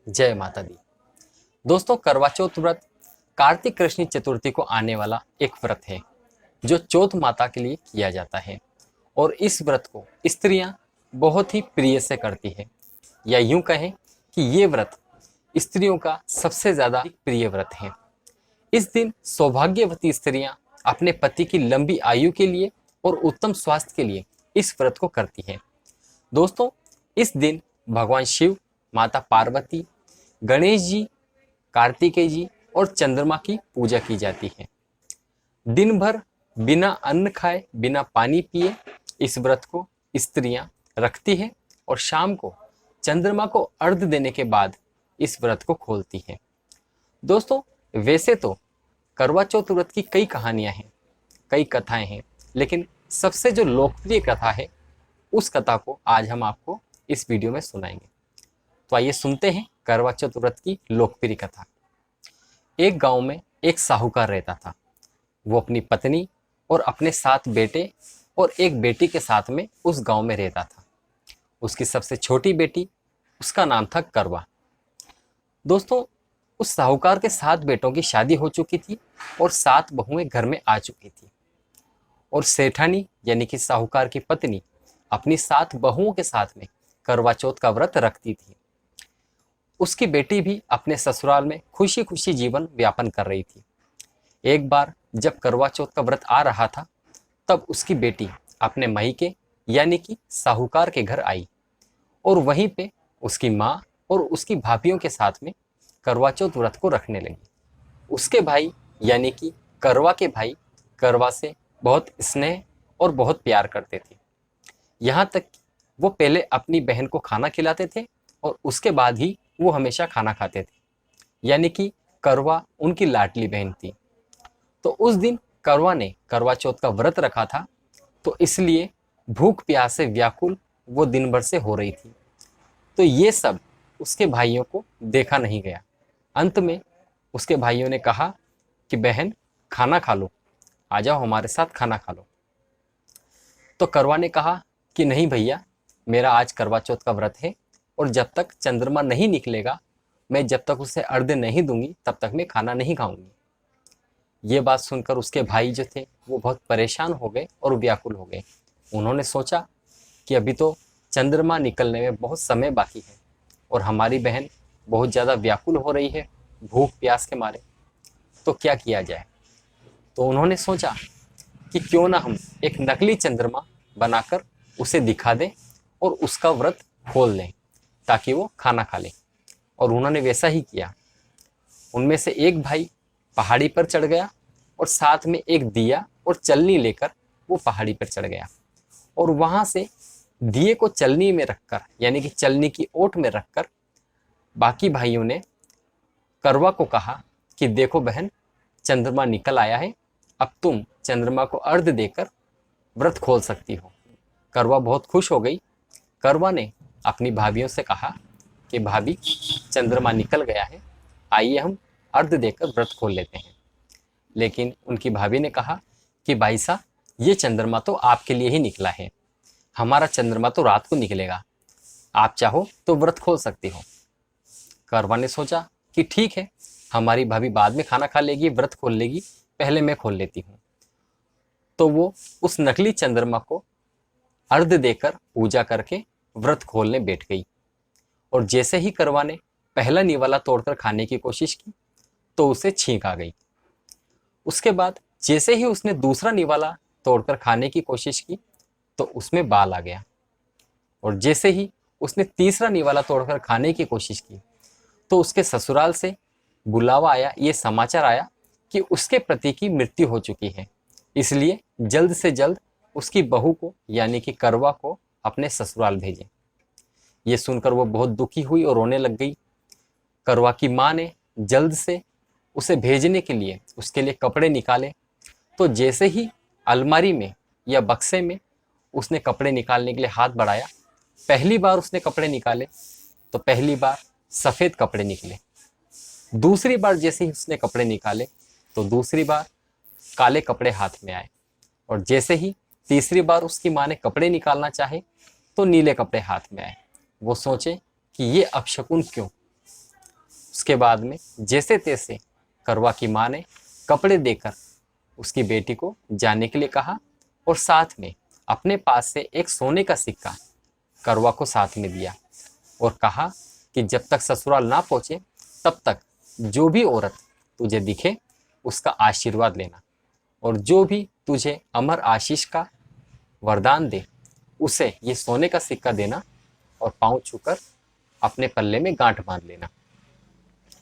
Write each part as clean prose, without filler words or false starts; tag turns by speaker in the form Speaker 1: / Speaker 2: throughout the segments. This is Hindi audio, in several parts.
Speaker 1: जय माता दी। दोस्तों, करवा चौथ व्रत कार्तिक कृष्ण चतुर्थी को आने वाला एक व्रत है जो चौथ माता के लिए किया जाता है। और इस व्रत को स्त्रियां बहुत ही प्रिय से करती है, या यूं कहें कि ये व्रत स्त्रियों का सबसे ज़्यादा प्रिय व्रत है। इस दिन सौभाग्यवती स्त्रियां अपने पति की लंबी आयु के लिए और उत्तम स्वास्थ्य के लिए इस व्रत को करती हैं। दोस्तों, इस दिन भगवान शिव, माता पार्वती, गणेश जी, कार्तिकेय जी और चंद्रमा की पूजा की जाती है। दिन भर बिना अन्न खाए, बिना पानी पिए इस व्रत को स्त्रियां रखती हैं और शाम को चंद्रमा को अर्घ्य देने के बाद इस व्रत को खोलती हैं। दोस्तों, वैसे तो करवा चौथ व्रत की कई कहानियां हैं, कई कथाएं हैं, लेकिन सबसे जो लोकप्रिय कथा है उस कथा को आज हम आपको इस वीडियो में सुनाएंगे। तो आइए सुनते हैं करवा चौथ व्रत की लोकप्रिय कथा। एक गांव में एक साहूकार रहता था। वो अपनी पत्नी और अपने 7 बेटे और एक बेटी के साथ में उस गांव में रहता था। उसकी सबसे छोटी बेटी, उसका नाम था करवा। दोस्तों, उस साहूकार के 7 बेटों की शादी हो चुकी थी और 7 बहुएं घर में आ चुकी थी। और सेठानी यानी कि साहूकार की पत्नी अपनी 7 बहुओं के साथ में करवा चौथ का व्रत रखती थी। उसकी बेटी भी अपने ससुराल में खुशी खुशी जीवन व्यापन कर रही थी। एक बार जब करवा चौथ का व्रत आ रहा था, तब उसकी बेटी अपने मायके यानी कि साहूकार के घर आई और वहीं पे उसकी माँ और उसकी भाभियों के साथ में करवा चौथ व्रत को रखने लगी। उसके भाई यानी कि करवा के भाई करवा से बहुत स्नेह और बहुत प्यार करते थे। यहाँ तक कि वो पहले अपनी बहन को खाना खिलाते थे और उसके बाद ही वो हमेशा खाना खाते थे, यानी कि करवा उनकी लाडली बहन थी। तो उस दिन करवा ने करवा चौथ का व्रत रखा था, तो इसलिए भूख प्यास से व्याकुल वो दिन भर से हो रही थी। तो ये सब उसके भाइयों को देखा नहीं गया। अंत में उसके भाइयों ने कहा कि बहन, खाना खा लो, आ जाओ हमारे साथ खाना खा लो। तो करवा ने कहा कि नहीं भैया, मेरा आज करवा चौथ का व्रत है और जब तक चंद्रमा नहीं निकलेगा, मैं जब तक उसे अर्घ्य नहीं दूंगी तब तक मैं खाना नहीं खाऊंगी। ये बात सुनकर उसके भाई जो थे वो बहुत परेशान हो गए और व्याकुल हो गए। उन्होंने सोचा कि अभी तो चंद्रमा निकलने में बहुत समय बाकी है और हमारी बहन बहुत ज़्यादा व्याकुल हो रही है भूख प्यास के मारे, तो क्या किया जाए। तो उन्होंने सोचा कि क्यों ना हम एक नकली चंद्रमा बनाकर उसे दिखा दें और उसका व्रत खोल दें ताकि वो खाना खा ले। और उन्होंने वैसा ही किया। उनमें से एक भाई पहाड़ी पर चढ़ गया और साथ में एक दिया और चलनी लेकर वो पहाड़ी पर चढ़ गया और वहां से दिए को चलनी में रखकर यानी कि चलनी की ओट में रखकर बाकी भाइयों ने करवा को कहा कि देखो बहन, चंद्रमा निकल आया है, अब तुम चंद्रमा को अर्घ्य देकर व्रत खोल सकती हो। करवा बहुत खुश हो गई। करवा ने अपनी भाभियों से कहा कि भाभी, चंद्रमा निकल गया है, आइए हम अर्घ्य देकर व्रत खोल लेते हैं। लेकिन उनकी भाभी ने कहा कि भाई साहब, ये चंद्रमा तो आपके लिए ही निकला है, हमारा चंद्रमा तो रात को निकलेगा, आप चाहो तो व्रत खोल सकती हो। करवा ने सोचा कि ठीक है, हमारी भाभी बाद में खाना खा लेगी, व्रत खोल लेगी, पहले मैं खोल लेती हूँ। तो वो उस नकली चंद्रमा को अर्घ्य देकर पूजा करके व्रत खोलने बैठ गई। और जैसे ही करवा ने पहला निवाला तोड़कर खाने की कोशिश की तो उसे छींक आ गई। उसके बाद जैसे ही उसने दूसरा निवाला तोड़कर खाने की कोशिश की तो उसमें बाल आ गया। और जैसे ही उसने तीसरा निवाला तोड़कर खाने की कोशिश की तो उसके ससुराल से बुलावा आया, ये समाचार आया कि उसके पति की मृत्यु हो चुकी है, इसलिए जल्द से जल्द उसकी बहू को यानी कि करवा को अपने ससुराल भेजें। ये सुनकर वो बहुत दुखी हुई और रोने लग गई। करवा की माँ ने जल्द से उसे भेजने के लिए उसके लिए कपड़े निकाले। तो जैसे ही अलमारी में या बक्से में उसने कपड़े निकालने के लिए हाथ बढ़ाया, पहली बार उसने कपड़े निकाले तो पहली बार सफ़ेद कपड़े निकले। दूसरी बार जैसे ही उसने कपड़े निकाले तो दूसरी बार काले कपड़े हाथ में आए। और जैसे ही तीसरी बार उसकी माँ ने कपड़े निकालना चाहे तो नीले कपड़े हाथ में आए। वो सोचे कि ये अपशकुन क्यों। उसके बाद में जैसे तैसे करवा की माँ ने कपड़े देकर उसकी बेटी को जाने के लिए कहा और साथ में अपने पास से एक सोने का सिक्का करवा को साथ में दिया और कहा कि जब तक ससुराल ना पहुँचे तब तक जो भी औरत तुझे दिखे उसका आशीर्वाद लेना और जो भी तुझे अमर आशीष का वरदान दे उसे ये सोने का सिक्का देना और पाँव छूकर अपने पल्ले में गांठ बांध लेना।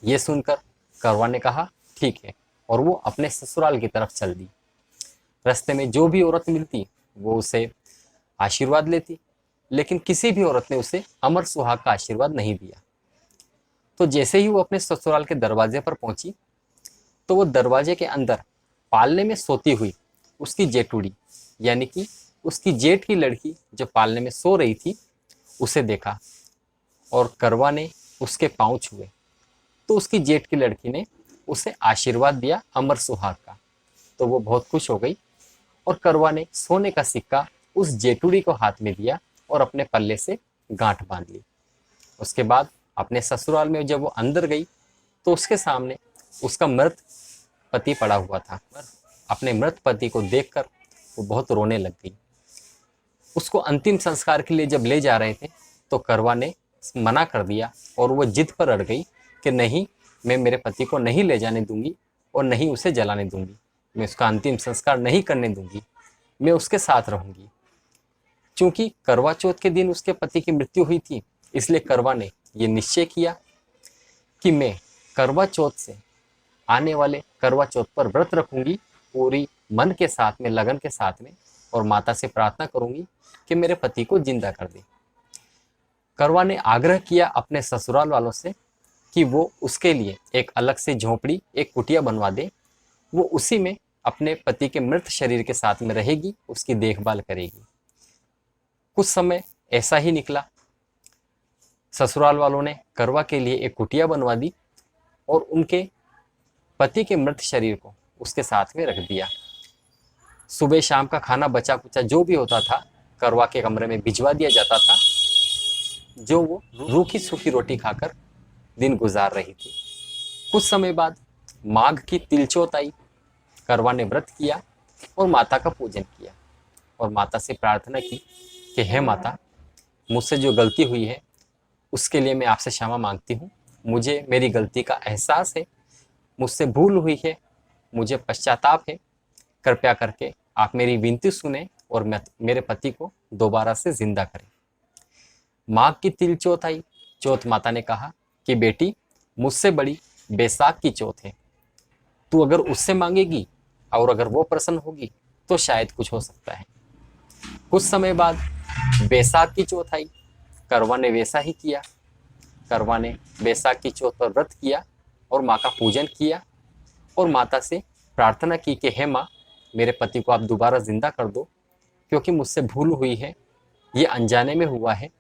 Speaker 1: ये सुनकर करवा ने कहा ठीक है, और वो अपने ससुराल की तरफ चल दी। रास्ते में जो भी औरत मिलती वो उसे आशीर्वाद लेती, लेकिन किसी भी औरत ने उसे अमर सुहाग का आशीर्वाद नहीं दिया। तो जैसे ही वो अपने ससुराल के दरवाजे पर पहुंची तो वो दरवाजे के अंदर पालने में सोती हुई उसकी जेठुड़ी यानी कि उसकी जेठ की लड़की जो पालने में सो रही थी उसे देखा और करवा ने उसके पाँव छुए तो उसकी जेठ की लड़की ने उसे आशीर्वाद दिया अमर सुहाग का। तो वो बहुत खुश हो गई और करवा ने सोने का सिक्का उस जेठुड़ी को हाथ में दिया और अपने पल्ले से गांठ बांध ली। उसके बाद अपने ससुराल में जब वो अंदर गई तो उसके सामने उसका मृत पति पड़ा हुआ था। अपने मृत पति को देखकर वो बहुत रोने लग गई। उसको अंतिम संस्कार के लिए जब ले जा रहे थे तो करवा ने मना कर दिया और वो जिद पर अड़ गई कि नहीं, मैं मेरे पति को नहीं ले जाने दूंगी और नहीं उसे जलाने दूंगी, मैं उसका अंतिम संस्कार नहीं करने दूंगी, मैं उसके साथ रहूंगी। चूंकि करवा चौथ के दिन उसके पति की मृत्यु हुई थी इसलिए करवा ने ये निश्चय किया कि मैं करवा चौथ से आने वाले करवा चौथ पर व्रत रखूंगी पूरी मन के साथ में, लगन के साथ में, और माता से प्रार्थना करूंगी कि मेरे पति को जिंदा कर दे। करवा ने आग्रह किया अपने ससुराल वालों से कि वो उसके लिए एक अलग से झोपड़ी, एक कुटिया बनवा दे, वो उसी में अपने पति के मृत शरीर के साथ में रहेगी, उसकी देखभाल करेगी। कुछ समय ऐसा ही निकला। ससुराल वालों ने करवा के लिए एक कुटिया बनवा दी और उनके पति के मृत शरीर को उसके साथ में रख दिया। सुबह शाम का खाना बचा कुचा जो भी होता था करवा के कमरे में भिजवा दिया जाता था, जो वो रूखी सूखी रोटी खाकर दिन गुजार रही थी। कुछ समय बाद माघ की तिलचौथ आई। करवा ने व्रत किया और माता का पूजन किया और माता से प्रार्थना की कि हे माता, मुझसे जो गलती हुई है उसके लिए मैं आपसे क्षमा मांगती हूँ। मुझे मेरी गलती का एहसास है, मुझसे भूल हुई है, मुझे पश्चाताप है। कृपया करके आप मेरी विनती सुने और मेरे पति को दोबारा से जिंदा करें। माघ की तिल चौथ आई। चौथ माता ने कहा कि बेटी, मुझसे बड़ी बैसाख की चौथ है, तू अगर उससे मांगेगी और अगर वो प्रसन्न होगी तो शायद कुछ हो सकता है। कुछ समय बाद बैसाख की चौथ आई। करवा ने वैसा ही किया। करवा ने बैसाख की चौथ पर व्रत किया और माँ का पूजन किया और माता से प्रार्थना की कि हे माँ, मेरे पति को आप दोबारा जिंदा कर दो, क्योंकि मुझसे भूल हुई है, ये अनजाने में हुआ है,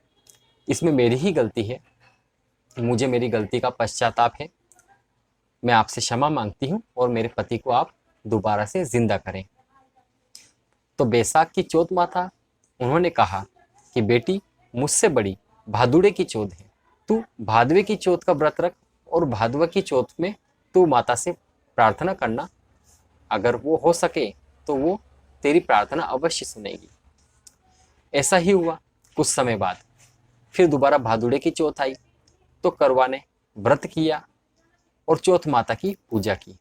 Speaker 1: इसमें मेरी ही गलती है, मुझे मेरी गलती का पश्चाताप है, मैं आपसे क्षमा मांगती हूँ और मेरे पति को आप दोबारा से जिंदा करें। तो बैसाख की चौथ माता उन्होंने कहा कि बेटी, मुझसे बड़ी भादुड़े की चौथ है, तू भादवे की चौथ का व्रत रख और भादवा की चौथ में तू माता से प्रार्थना करना, अगर वो हो सके तो वो तेरी प्रार्थना अवश्य सुनेगी। ऐसा ही हुआ। कुछ समय बाद फिर दोबारा भादुड़े की चौथ आई तो करवा ने व्रत किया और चौथ माता की पूजा की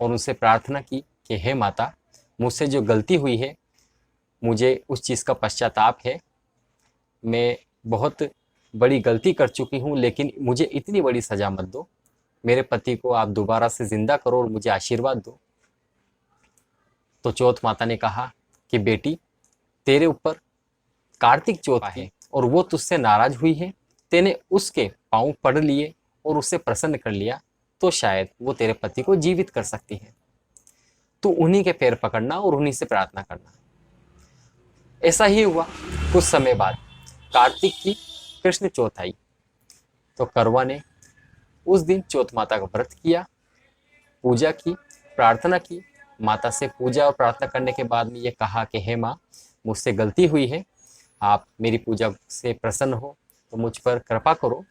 Speaker 1: और उनसे प्रार्थना की कि हे माता, मुझसे जो गलती हुई है मुझे उस चीज़ का पश्चाताप है, मैं बहुत बड़ी गलती कर चुकी हूँ, लेकिन मुझे इतनी बड़ी सज़ा मत दो, मेरे पति को आप दोबारा से ज़िंदा करो और मुझे आशीर्वाद दो। तो चौथ माता ने कहा कि बेटी, तेरे ऊपर कार्तिक चौथ है और वो तुझसे नाराज हुई है, तेने उसके पाँव पड़ लिए और उससे प्रसन्न कर लिया, तो शायद वो तेरे पति को जीवित कर सकती है। तो उन्हीं के पैर पकड़ना और उन्हीं से प्रार्थना करना। ऐसा ही हुआ। कुछ समय बाद कार्तिक की कृष्ण चौथ आई तो करवा ने उस दिन चौथ माता का व्रत किया, पूजा की, प्रार्थना की। माता से पूजा और प्रार्थना करने के बाद में ये कहा कि हे माँ, मुझसे गलती हुई है, आप मेरी पूजा से प्रसन्न हो तो मुझ पर कृपा करो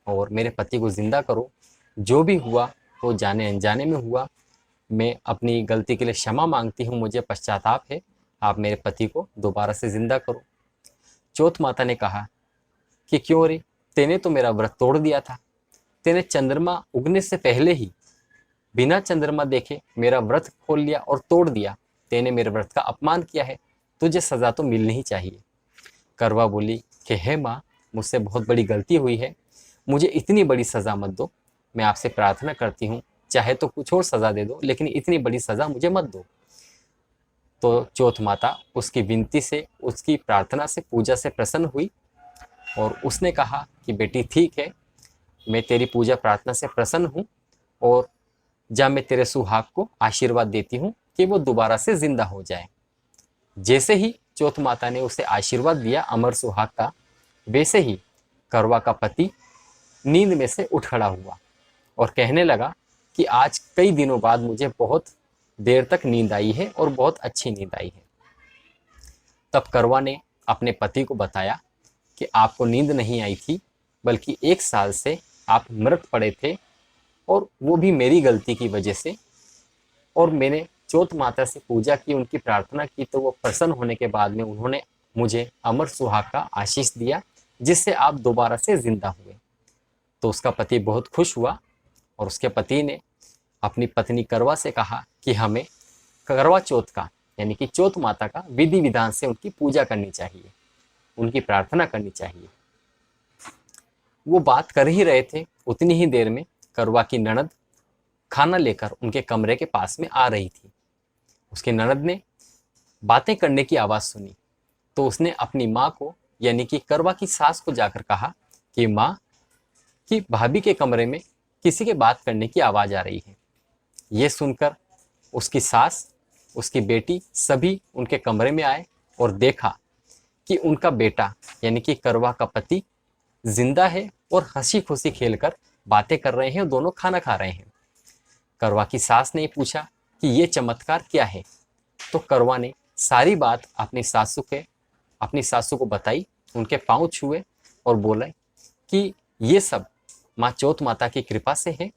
Speaker 1: और मेरे पति को ज़िंदा करो। जो भी हुआ वो जाने अनजाने में हुआ। मैं अपनी गलती के लिए क्षमा मांगती हूँ, मुझे पश्चाताप है। आप मेरे पति को दोबारा से ज़िंदा करो। चौथ माता ने कहा कि क्यों रे, तेने तो मेरा व्रत तोड़ दिया था। तेने चंद्रमा उगने से पहले ही बिना चंद्रमा देखे मेरा व्रत खोल लिया और तोड़ दिया। तेने मेरे व्रत का अपमान किया है, तुझे सज़ा तो मिलनी ही चाहिए। करवा बोली कि हे माँ, मुझसे बहुत बड़ी गलती हुई है, मुझे इतनी बड़ी सज़ा मत दो। मैं आपसे प्रार्थना करती हूँ, चाहे तो कुछ और सज़ा दे दो, लेकिन इतनी बड़ी सज़ा मुझे मत दो। तो चौथ माता उसकी विनती से, उसकी प्रार्थना से, पूजा से प्रसन्न हुई और उसने कहा कि बेटी ठीक है, मैं तेरी पूजा प्रार्थना से प्रसन्न हूँ और जा, मैं तेरे सुहाग को आशीर्वाद देती हूँ कि वो दोबारा से जिंदा हो जाए। जैसे ही चौथ माता ने उसे आशीर्वाद दिया अमर सुहाग का, वैसे ही करवा का पति नींद में से उठ खड़ा हुआ और कहने लगा कि आज कई दिनों बाद मुझे बहुत देर तक नींद आई है और बहुत अच्छी नींद आई है। तब करवा ने अपने पति को बताया कि आपको नींद नहीं आई थी, बल्कि 1 साल से आप मृत पड़े थे और वो भी मेरी गलती की वजह से। और मैंने चौथ माता से पूजा की, उनकी प्रार्थना की, तो वो प्रसन्न होने के बाद में उन्होंने मुझे अमर सुहाग का आशीष दिया, जिससे आप दोबारा से जिंदा हुए। तो उसका पति बहुत खुश हुआ और उसके पति ने अपनी पत्नी करवा से कहा कि हमें करवा चौथ का, यानी कि चौथ माता का विधि विधान से उनकी पूजा करनी चाहिए, उनकी प्रार्थना करनी चाहिए। वो बात कर ही रहे थे, उतनी ही देर में करवा की ननद खाना लेकर उनके कमरे के पास में आ रही थी। उसके ननद ने बातें करने की आवाज़ सुनी, तो उसने अपनी माँ को, यानी कि करवा की सास को जाकर कहा कि माँ, कि भाभी के कमरे में किसी के बात करने की आवाज़ आ रही है। ये सुनकर उसकी सास, उसकी बेटी सभी उनके कमरे में आए और देखा कि उनका बेटा, यानी कि करवा का पति जिंदा है और हंसी खुशी खेलकर बातें कर रहे हैं और दोनों खाना खा रहे हैं। करवा की सास ने पूछा कि ये चमत्कार क्या है। तो करवा ने सारी बात अपनी सासू को बताई, उनके पांव छुए और बोला कि ये सब माँ चौथ माता की कृपा से है,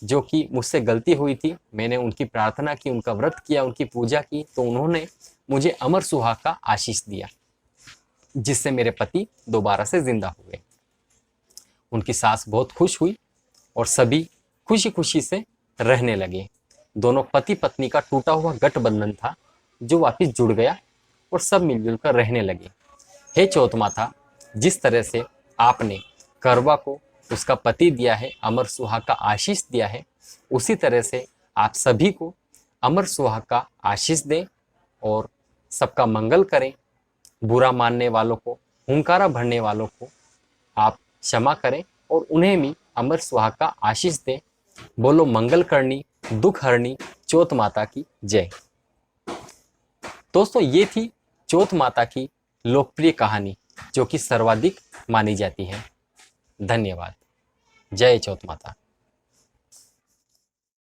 Speaker 1: जो कि मुझसे गलती हुई थी। मैंने उनकी प्रार्थना की, उनका व्रत किया, उनकी पूजा की, तो उन्होंने मुझे अमर सुहाग का आशीष दिया, जिससे मेरे पति दोबारा से जिंदा हुए। उनकी सास बहुत खुश हुई और सभी खुशी खुशी से रहने लगे। दोनों पति पत्नी का टूटा हुआ गठबंधन था जो वापस जुड़ गया और सब मिलजुल कर रहने लगे। हे चौथ माता, जिस तरह से आपने करवा को उसका पति दिया है, अमर सुहाग का आशीष दिया है, उसी तरह से आप सभी को अमर सुहाग का आशीष दें और सबका मंगल करें। बुरा मानने वालों को, हुंकारा भरने वालों को आप क्षमा करें और उन्हें भी अमर सुहाग का आशीष दें। बोलो मंगल करनी, दुख हरनी, चौथ माता की जय। दोस्तों, ये थी चौथ माता की लोकप्रिय कहानी, जो कि सर्वाधिक मानी जाती है। धन्यवाद। जय चौथ माता।